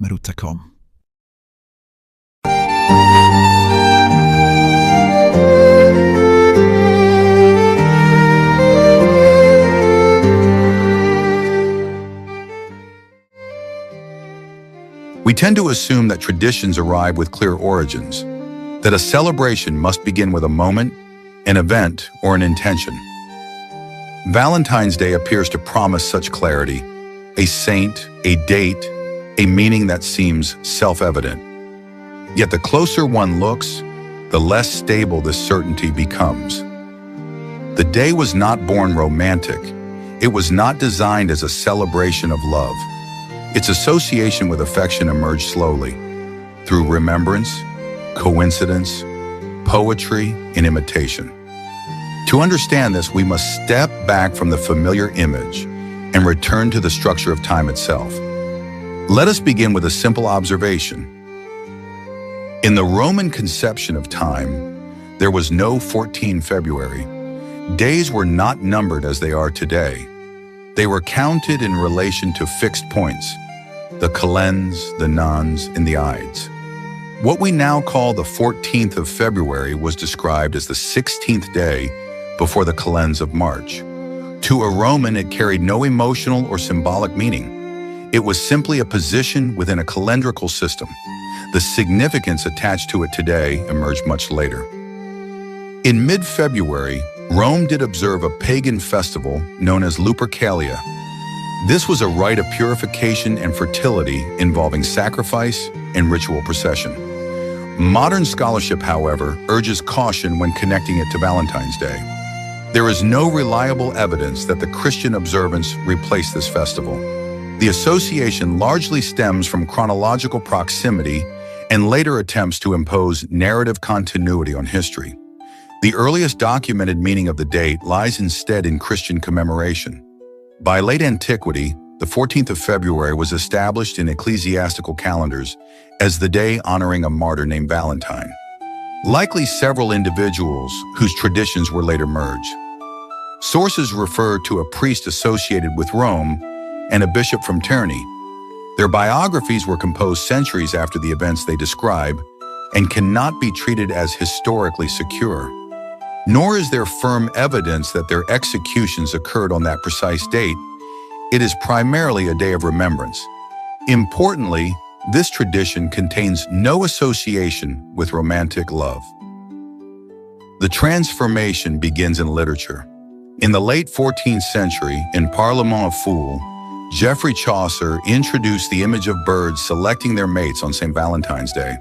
MERUTTA.com. We tend to assume that traditions arrive with clear origins, that a celebration must begin with a moment, an event, or an intention. Valentine's Day appears to promise such clarity, a saint, a date, a meaning that seems self-evident. Yet the closer one looks, the less stable this certainty becomes. The day was not born romantic. It was not designed as a celebration of love. Its association with affection emerged slowly, through remembrance, coincidence, poetry, and imitation. To understand this, we must step back from the familiar image and return to the structure of time itself. Let us begin with a simple observation. In the Roman conception of time, there was no 14 February. Days were not numbered as they are today. They were counted in relation to fixed points, the calends, the nones, and the ides. What we now call the 14th of February was described as the 16th day before the calends of March. To a Roman, it carried no emotional or symbolic meaning. It was simply a position within a calendrical system. The significance attached to it today emerged much later. In mid-February, Rome did observe a pagan festival known as Lupercalia. This was a rite of purification and fertility involving sacrifice and ritual procession. Modern scholarship, however, urges caution when connecting it to Valentine's Day. There is no reliable evidence that the Christian observance replaced this festival. The association largely stems from chronological proximity and later attempts to impose narrative continuity on history. The earliest documented meaning of the date lies instead in Christian commemoration. By late antiquity, the 14th of February was established in ecclesiastical calendars as the day honoring a martyr named Valentine. Likely several individuals whose traditions were later merged. Sources refer to a priest associated with Rome and a bishop from Terni. Their biographies were composed centuries after the events they describe and cannot be treated as historically secure. Nor is there firm evidence that their executions occurred on that precise date. It is primarily a day of remembrance. Importantly, this tradition contains no association with romantic love. The transformation begins in literature. In the late 14th century, in Parlement of Foules, Geoffrey Chaucer introduced the image of birds selecting their mates on St. Valentine's Day.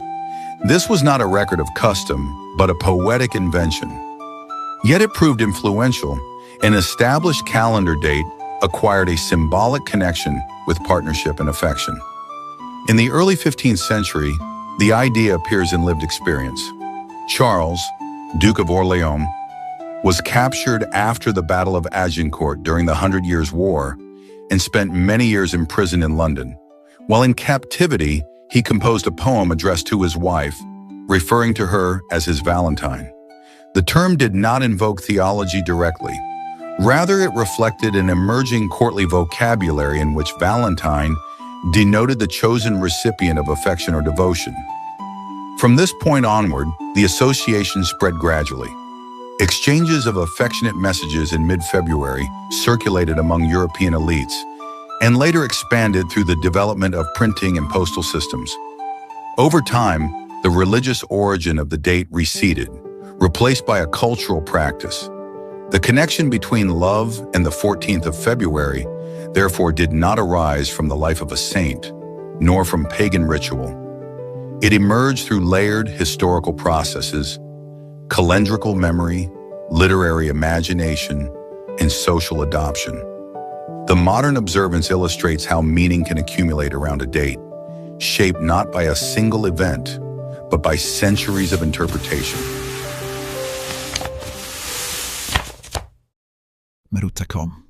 This was not a record of custom, but a poetic invention. Yet it proved influential. An established calendar date acquired a symbolic connection with partnership and affection. In the early 15th century, the idea appears in lived experience. Charles, Duke of Orleans, was captured after the Battle of Agincourt during the 100 Years' War and spent many years in prison in London. While in captivity, he composed a poem addressed to his wife, referring to her as his Valentine. The term did not invoke theology directly. Rather, it reflected an emerging courtly vocabulary in which Valentine denoted the chosen recipient of affection or devotion. From this point onward, the association spread gradually. Exchanges of affectionate messages in mid-February circulated among European elites and later expanded through the development of printing and postal systems. Over time, the religious origin of the date receded, replaced by a cultural practice. The connection between love and the 14th of February, therefore, did not arise from the life of a saint, nor from pagan ritual. It emerged through layered historical processes, calendrical memory, literary imagination, and social adoption. The modern observance illustrates how meaning can accumulate around a date, shaped not by a single event, but by centuries of interpretation. MERUTTA.com.